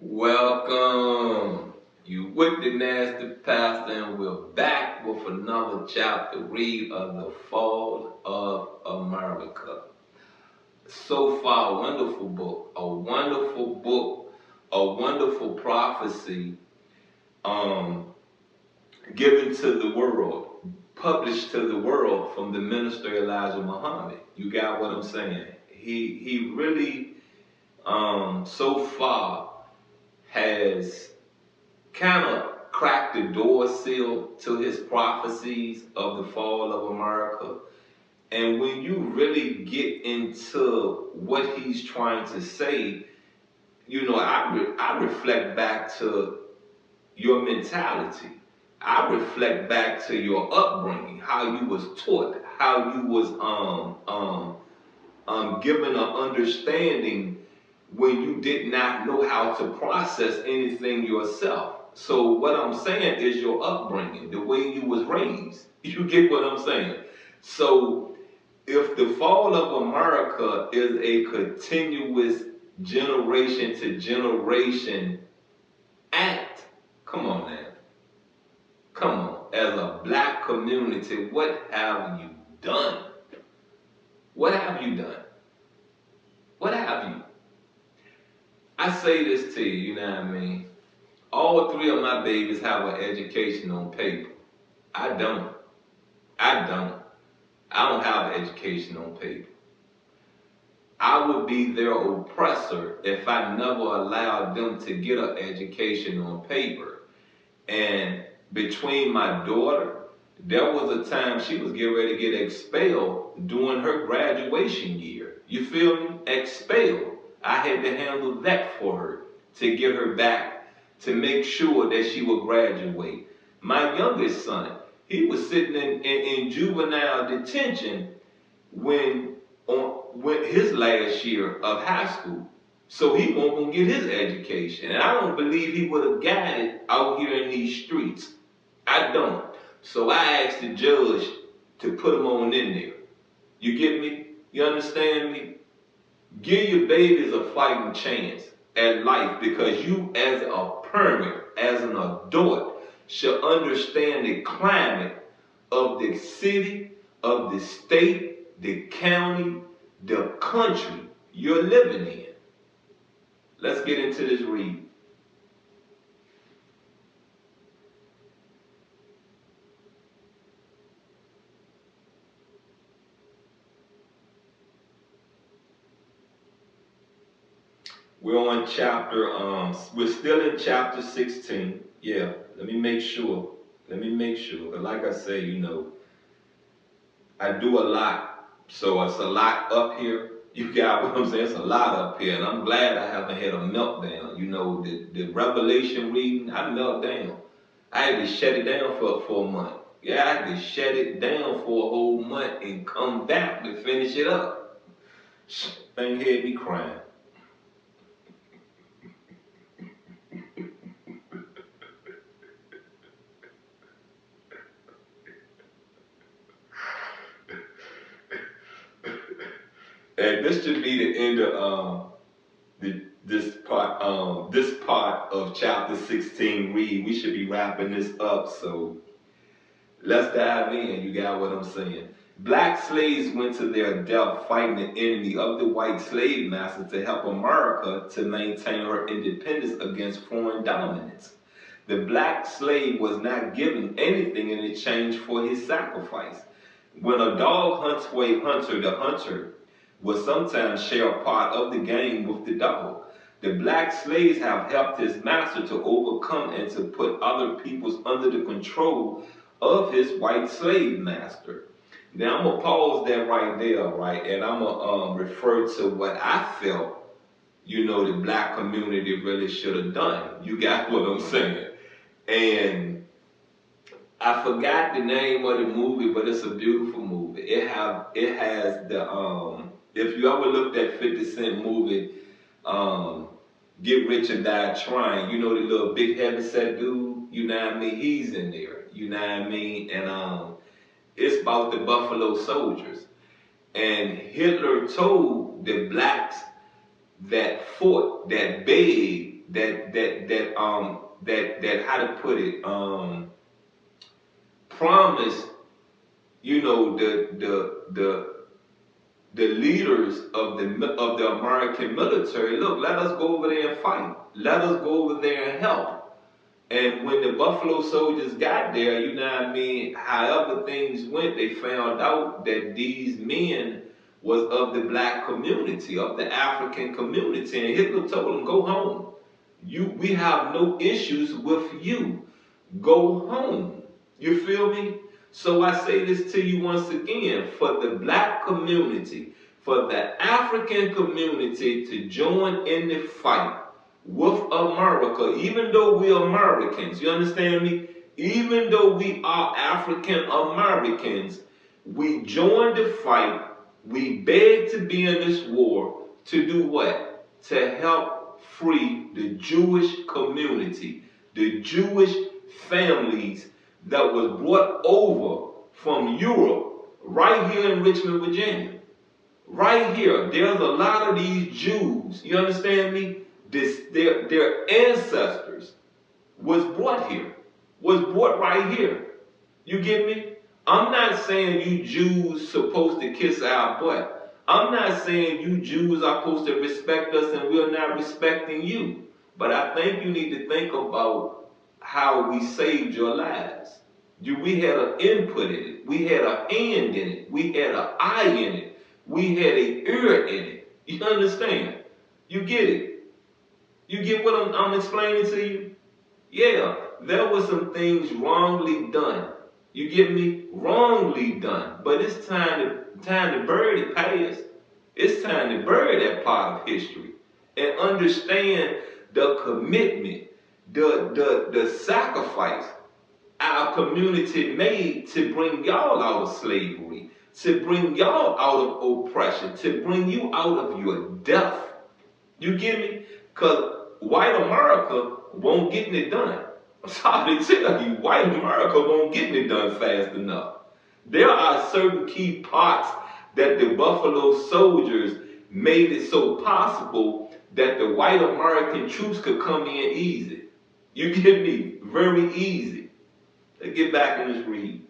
Welcome, you with the nasty pastor, and we're back with another chapter read of the Fall of America. So far, a wonderful book, a wonderful prophecy, um, given to the world, published to the world from the minister Elijah Muhammad. You got what I'm saying? He really, so far has kind of cracked the door seal to his prophecies of the fall of America. And when you really get into what he's trying to say, I reflect back to your mentality. I reflect back to your upbringing, how you was taught, how you was given an understanding when you did not know how to process anything yourself. So what I'm saying is your upbringing, the way you was raised. You get what I'm saying? So if the fall of America is a continuous generation to generation act, come on now. Come on. As a black community, what have you done? What have you done? What have you? I say this to you, you know what I mean? All three of my babies have an education on paper. I don't. I don't. I don't have an education on paper. I would be their oppressor if I never allowed them to get an education on paper. And between my daughter, there was a time she was getting ready to get expelled during her graduation year. You feel me? Expelled. I had to handle that for her to get her back to make sure that she would graduate. My youngest son, he was sitting in juvenile detention when his last year of high school. So he won't gonna get his education. And I don't believe he would have got it out here in these streets. I don't. So I asked the judge to put him on in there. You get me? You understand me? Give your babies a fighting chance at life, because you as a parent, as an adult, should understand the climate of the city, of the state, the county, the country you're living in. Let's get into this read. We're still in chapter 16. Yeah, let me make sure. But like I say, I do a lot. So it's a lot up here. You got what I'm saying? It's a lot up here. And I'm glad I haven't had a meltdown. The Revelation reading, I melt down. I had to shut it down for a month. Yeah, I had to shut it down for a whole month and come back to finish it up. Thing had me crying. And this should be the end of this part of chapter 16 read. We should be wrapping this up, so let's dive in. You got what I'm saying? Black slaves went to their death fighting the enemy of the white slave master to help America to maintain her independence against foreign dominance. The black slave was not given anything in exchange for his sacrifice. When a dog hunts for a hunter, the hunter will sometimes share a part of the game with the dog. The black slaves have helped his master to overcome and to put other peoples under the control of his white slave master. Now I'm gonna pause that right there, right, and I'm gonna refer to what I felt, the black community really should have done. You got what I'm saying? And I forgot the name of the movie, but it's a beautiful movie. It has the if you ever looked at 50 Cent movie, Get Rich or Die Trying, the little big heavyset dude, you know what I mean? He's in there, you know what I mean? And it's about the Buffalo Soldiers. And Hitler told the blacks that fought, that begged that how to put it, promised, you know, the leaders of the American military, look, let us go over there and fight. Let us go over there and help. And when the Buffalo Soldiers got there, you know what I mean, however things went, they found out that these men was of the black community, of the African community. And Hitler told them, go home. We have no issues with you. Go home. You feel me? So I say this to you once again, for the black community, for the African community to join in the fight with America, even though we're Americans, you understand me? Even though we are African Americans, we joined the fight, we begged to be in this war, to do what? To help free the Jewish community, the Jewish families that was brought over from Europe, right here in Richmond, Virginia. Right here, there's a lot of these Jews, you understand me? Their ancestors was brought here, was brought right here. You get me? I'm not saying you Jews supposed to kiss our butt. I'm not saying you Jews are supposed to respect us and we're not respecting you. But I think you need to think about how we saved your lives. We had an input in it. We had a hand in it. We had an eye in it. We had an ear in it. You understand? You get it? You get what I'm explaining to you? Yeah, there were some things wrongly done. You get me? Wrongly done. But it's time to bury the past. It's time to bury that part of history and understand the commitment, the sacrifice our community made to bring y'all out of slavery, to bring y'all out of oppression, to bring you out of your death. You get me? Because white America won't get it done. I'm sorry to tell you, white America won't get it done fast enough. There are certain key parts that the Buffalo Soldiers made it so possible that the white American troops could come in easy. You get me? Very easy. Let's get back in this read.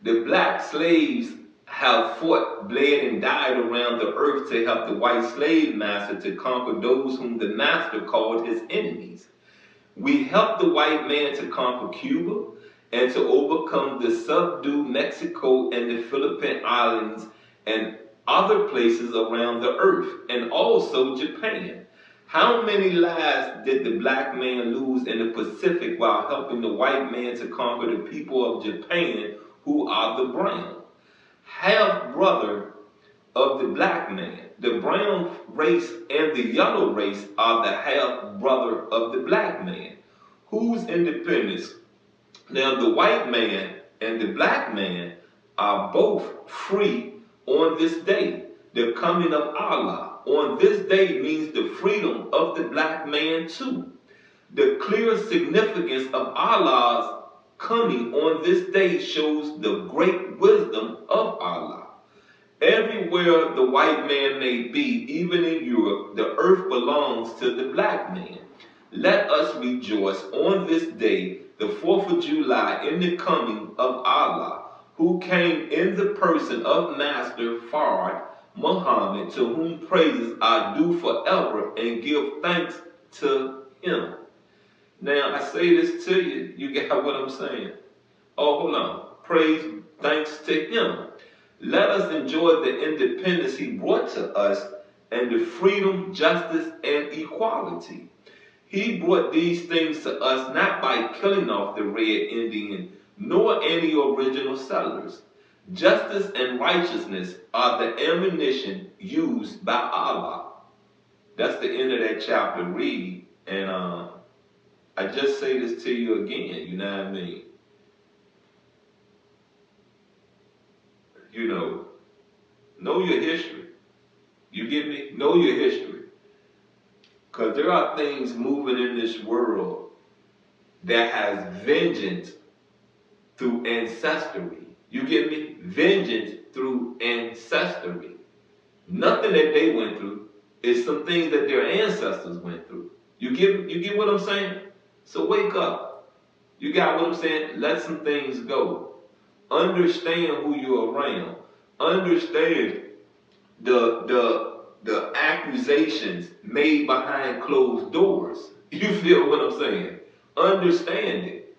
The black slaves have fought, bled, and died around the earth to help the white slave master to conquer those whom the master called his enemies. We helped the white man to conquer Cuba and to overcome the subdue Mexico and the Philippine Islands and other places around the earth, and also Japan. How many lives did the black man lose in the Pacific while helping the white man to conquer the people of Japan, who are the brown? Half brother of the black man. The brown race and the yellow race are the half brother of the black man. Whose independence? Now the white man and the black man are both free on this day, the coming of Allah. On this day means the freedom of the black man too. The clear significance of Allah's coming on this day shows the great wisdom of Allah. Everywhere the white man may be, even in Europe, the earth belongs to the black man. Let us rejoice on this day, the 4th of July, in the coming of Allah, who came in the person of Master Fard Muhammad, to whom praises are due forever, and give thanks to him. Now, I say this to you, you get what I'm saying? Oh, hold on. Praise, thanks to him. Let us enjoy the independence he brought to us and the freedom, justice, and equality. He brought these things to us not by killing off the red Indian, nor any original settlers. Justice and righteousness are the ammunition used by Allah. That's the end of that chapter. Read. And I just say this to you again, you know what I mean? You know your history. You get me? Know your history. Because there are things moving in this world that has vengeance through ancestry. You get me? Vengeance through ancestry. Nothing that they went through. It's some things that their ancestors went through. You get what I'm saying? So wake up. You got what I'm saying? Let some things go. Understand who you're around. Understand the accusations made behind closed doors. You feel what I'm saying? Understand it.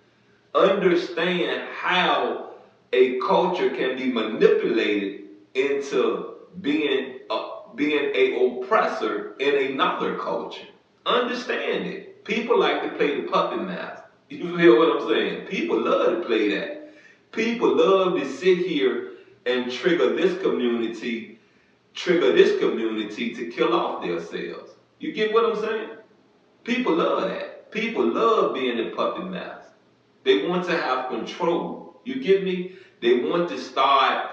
Understand how a culture can be manipulated into being a oppressor in another culture. Understand it. People like to play the puppet master. You feel what I'm saying? People love to play that. People love to sit here and trigger this community to kill off themselves. You get what I'm saying? People love that. People love being the puppet master. They want to have control. You get me? They want to start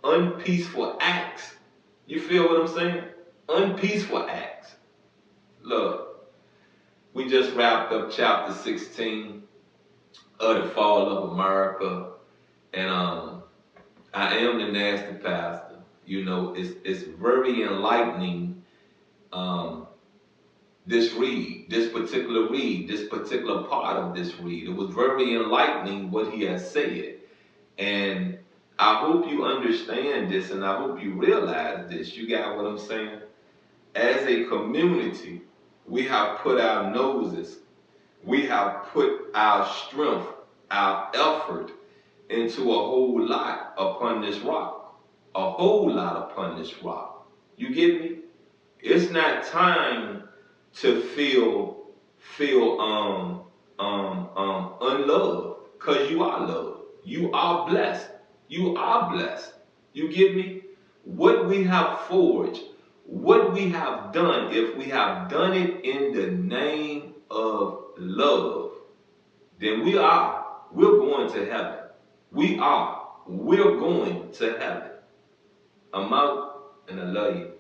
unpeaceful acts. You feel what I'm saying? Unpeaceful acts. Look, we just wrapped up chapter 16 of the Fall of America, and I am the nasty pastor. You know, it's very enlightening. This particular part of this read. It was very enlightening what he has said. And I hope you understand this and I hope you realize this. You got what I'm saying? As a community, we have put our noses, we have put our strength, our effort into a whole lot upon this rock. A whole lot upon this rock. You get me? It's not time to feel unloved, because you are loved. You are blessed. You are blessed. You get me? What we have forged, what we have done, if we have done it in the name of love, then we're going to heaven. We're going to heaven. I'm out, and I love you.